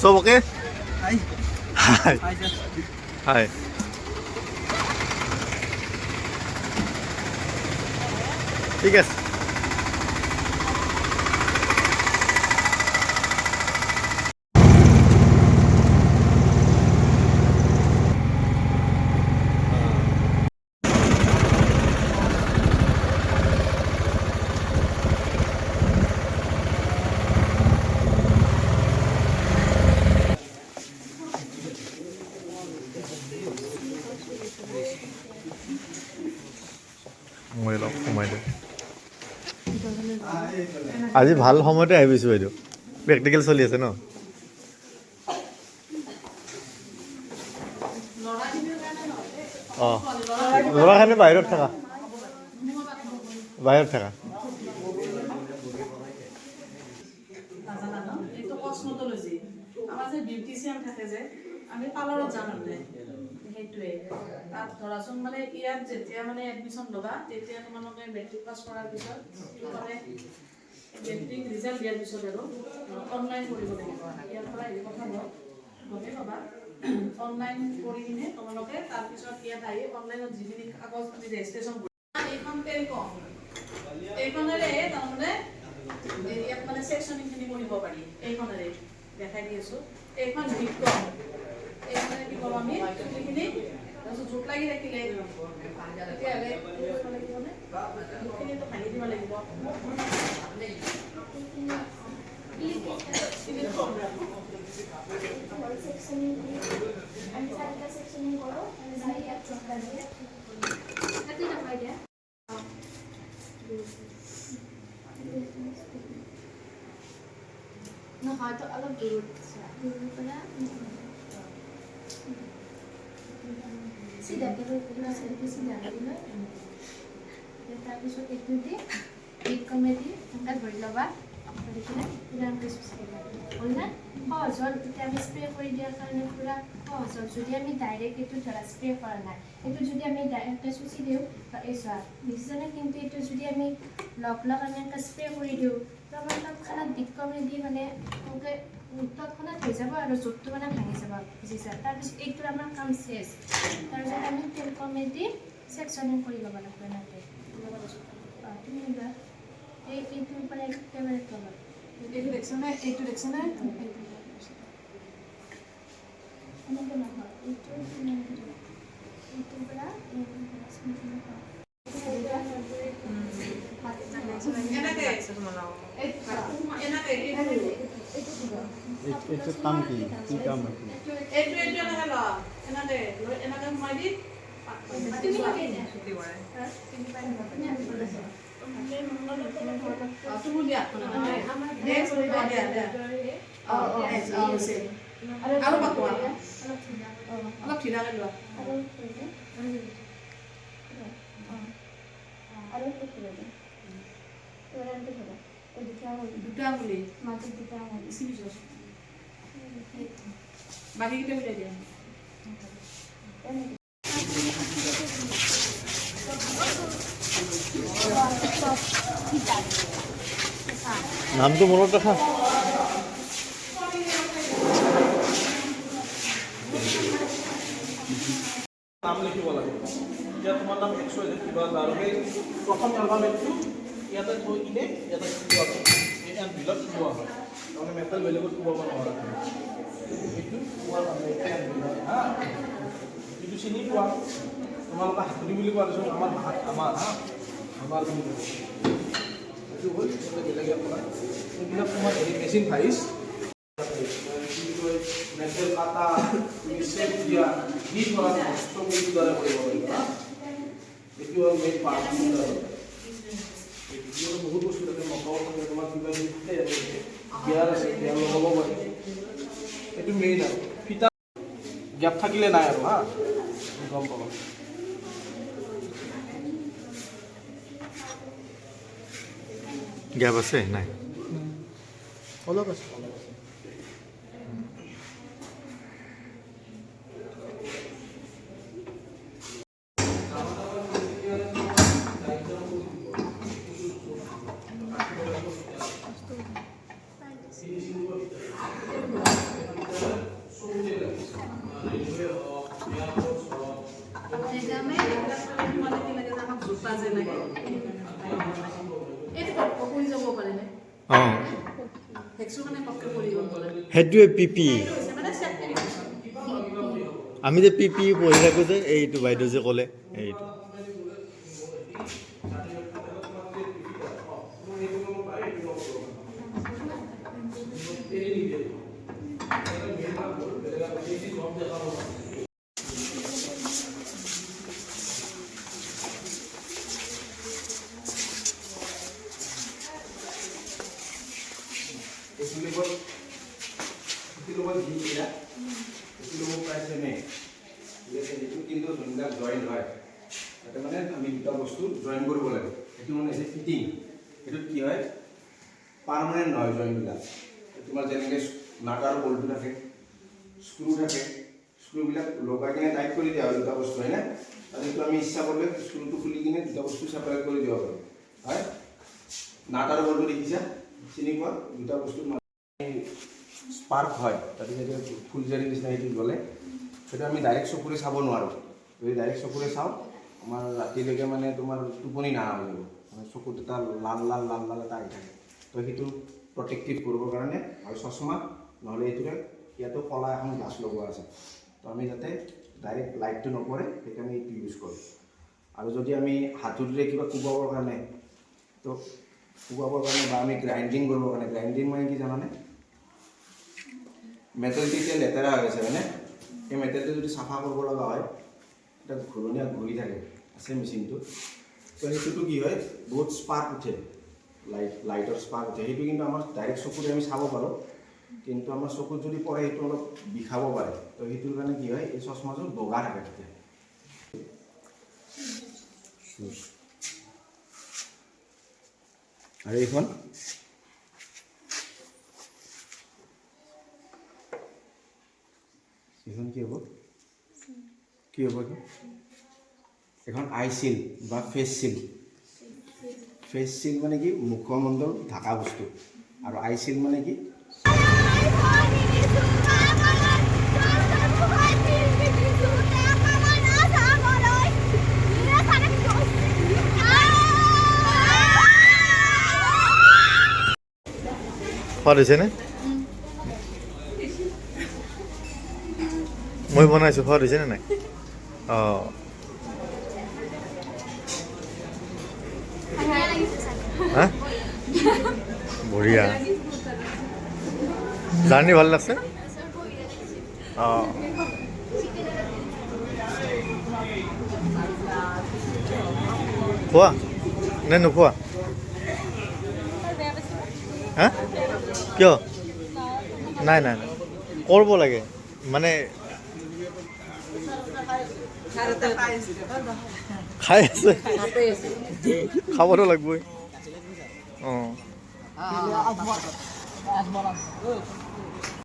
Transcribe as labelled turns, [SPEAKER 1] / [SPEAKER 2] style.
[SPEAKER 1] সব ওকে?
[SPEAKER 2] হাই
[SPEAKER 1] হাই
[SPEAKER 2] hi sir
[SPEAKER 1] হাই ঠিক আছে সোমাই দিওঁ আজি ভাল সময়তে আহিছোঁ বাইদেউ প্ৰেক্টিকেল চলি আছে ন অঁ ল'ৰাখিনি বাহিৰত থাকা বাহিৰত থাকা
[SPEAKER 3] কসমটলজি আমাৰ যে বিউটিচিয়ান থাকে যে আমি পাৰ্লাৰত যাওঁ মানে সেইটোৱে তাত ধৰাচোন মানে ইয়াত যেতিয়া মানে এডমিশ্যন ল'বা তেতিয়া তোমালোকে মেট্ৰিক পাছ কৰাৰ পিছত মানে মেট্ৰিক ৰিজাল্ট দিয়াৰ পিছত আৰু অনলাইন কৰিব লাগিব ইয়াৰ পৰা এই কথা গমেই পাবা অনলাইন কৰি কিনে তোমালোকে তাৰপিছত ইয়াত আহি অনলাইনত যিখিনি কাগজ আমি ৰেজিষ্ট্ৰেশ্যন কৰিম এইখন টেলিকম এইখনেৰে তাৰমানে ইয়াত মানে ছেকশ্যনিংখিনি কৰিব পাৰি এইখনেৰে দেখাই দি আছোঁ এইখন বিকম এইখনেৰে কি কৰোঁ আমি সেইখিনি তাৰপিছত জোক লাগি থাকিলে তেতিয়াহ'লে লাগিবনে জোকখিনিতো ভাঙি দিব লাগিব
[SPEAKER 4] নহয় তো অলপ দূৰত দূৰৰ পৰা চিধাকৈ লৈ পেলাই চিধাকৈ লৈ তাৰপিছত এইটো দি বিট কমেডি এনেকৈ ধৰি ল'বা ধৰি কিনে পুৰা হ'ল না সহজ হ'ল এতিয়া আমি স্প্ৰে কৰি দিয়াৰ কাৰণে পুৰা সহজ হ'ল যদি আমি ডাইৰেক্ট এইটো ধৰা স্প্ৰে কৰা নাই এইটো যদি আমি ডাইৰেক্টকৈ চুচি দিওঁ এই চোৱা দেখিছেনে কিন্তু এইটো যদি আমি লগ আমি এনেকৈ স্প্ৰে কৰি দিওঁ তো আমাৰ তৎক্ষণাত বিট কমেডি মানে এনেকৈ তৎক্ষণাত হৈ যাব আৰু জোখটো মানে ভাঙি যাব বুজিছা তাৰপিছত এইটোৰ আমাৰ কাম চেছ তাৰপিছত আমি তেল কমেডি ছেকশ্যনিং কৰি ল'ব লাগিব এনেকৈ তুমি এইটোৰ পৰা একেবাৰে তলত
[SPEAKER 3] এইটো দেখিছনে
[SPEAKER 4] এনেকৈ নহয় এইটোৰ পৰা
[SPEAKER 1] এইটো কাম কি কাম
[SPEAKER 3] এইটো এনেকৈ ল এনেকৈ সোমাই দি তুমি দিয়া আৰু পাকোৱা অলপ ঢিলাকৈ লোৱা দুটা বুলি
[SPEAKER 4] মাজত দুটা
[SPEAKER 3] বাকীকেইটা মিলাই দিয়া
[SPEAKER 1] নামটো মনত ৰাখা
[SPEAKER 2] নাম লিখিব লাগে এতিয়া তোমাৰ নাম XYZ কিবা আৰু সেই প্ৰথম এলফাবেটটো ইয়াতে থৈ কিনে ইয়াতে থোৱা হয় এই এনভিলত থোৱা হয় তাৰমানে মেটেল বেলেগত থোৱাব নোৱাৰা এইটো থোৱাৰ কাৰণে এনভিলত হা এইটো চিনি পোৱা তোমালোকে হাতুৰি বুলি কোৱা পিছত আমাৰ হা আমাৰ বুলি কয় এইটো হ'ল বেলেগে আপোনাৰ এইবিলাক তোমাৰ হেৰি মেচিন ভাইছ মেটেল কাটা চেপ দিয়া যি কৰা চব এইটো দ্বাৰা কৰিব পাৰিবা এইটো হ'ল মেইন পাৰ্ট এইটো বহুত বস্তু থাকে মটৰ থাকে তোমাৰ কিবা কিবি গিয়াৰ আছে গিয়াৰ লগাব পাৰি এইটো মেইন আৰু ফিটা গেপ থাকিলে নাই আৰু হা গম পাব
[SPEAKER 1] গেপ আছে নাই
[SPEAKER 2] অলপ আছে
[SPEAKER 3] ভেক্সিনৰ কাৰণে পটকে পৰি গ'ল বোলে
[SPEAKER 1] সেইটোৱে PPE
[SPEAKER 3] সেইটো হৈছে মানে certification।
[SPEAKER 1] আমি যে PPE পঢ়ি থাকোঁ যে এইটো বাইদেউ যে ক'লে এইটো
[SPEAKER 5] কিন্তু যোনবিলাক জইন হয় তাতে মানে আমি দুটা বস্তু জইন কৰিব লাগে সেইটো মানে হৈছে ফিটিং এইটোত কি হয় পাৰ্মানেণ্ট নহয় জইনবিলাক তোমাৰ যেনেকৈ নাট আৰু বল্টু থাকে স্ক্ৰু থাকে স্ক্ৰুবিলাক লগাই কিনে টাইট কৰি দিয়া হয় দুটা বস্তু হয়নে তাতে আমি ইচ্ছা কৰিলে স্ক্ৰুটো খুলি কিনে দুটা বস্তু ছেপাৰেট কৰি দিব পাৰোঁ হয় নাট আৰু বল্টু দেখিছা চিনি পোৱা দুটা বস্তু স্পাৰ্ক হয় তাতে যেতিয়া ফুলজাৰি নিচিনা সেইটো জ্বলে সেইটো আমি ডাইৰেক্ট চকুৰে চাব নোৱাৰোঁ যদি ডাইৰেক্ট চকুৰে চাওঁ আমাৰ ৰাতিলৈকে মানে তোমাৰ টোপনি নাহা হৈ যাব মানে চকুত এটা লাল লাল লাল লাল এটা আহি থাকে তো সেইটো প্ৰটেক্টিভ কৰিবৰ কাৰণে আৰু চশমা নহ'লে এইটোৰে ইয়াতো কলা এখন গ্লাছ লগোৱা আছে তো আমি যাতে ডাইৰেক্ট লাইটটো নপৰে সেইকাৰণে এইটো ইউজ কৰোঁ আৰু যদি আমি হাতুৰিৰে কিবা কোবাবৰ কাৰণে তো কোবাবৰ কাৰণে বা আমি গ্ৰাইণ্ডিং কৰিবৰ কাৰণে গ্ৰাইণ্ডিং মানে কি জানানে মেটেলটো এতিয়া লেতেৰা হৈ গৈছে হয়নে এই মেটেলটো যদি চাফা কৰিব লগা হয় এটা ঘূৰণীয়া ঘূৰি থাকে আছে মেচিনটো তো সেইটোতো কি হয় বহুত স্পাৰ্ক উঠে লাইটৰ স্পাৰ্ক উঠে সেইটো কিন্তু আমাৰ ডাইৰেক্ট চকুৰে আমি চাব পাৰোঁ কিন্তু আমাৰ চকুত যদি পৰে সেইটো অলপ বিষাব পাৰে তো সেইটোৰ কাৰণে কি হয় এই চশমাযোৰ বগা থাকে তেতিয়া আৰু এইখন এখন কি হ'ব এখন আই চিল বা ফেচ চিল মানে কি মুখমণ্ডল ঢাকা বস্তু আৰু আই চিল মানে কি
[SPEAKER 1] সোৱাদ হৈছেনে মই বনাইছোঁ সোৱাদ হৈছেনে নাই অঁ হা বঢ়িয়া জাৰ্ণি ভাল লাগছে অঁ খোৱা নে নোখোৱা হা কিয় নাই নাই নাই কৰিব লাগে মানে খাই আছে খাবতো লাগবই অঁ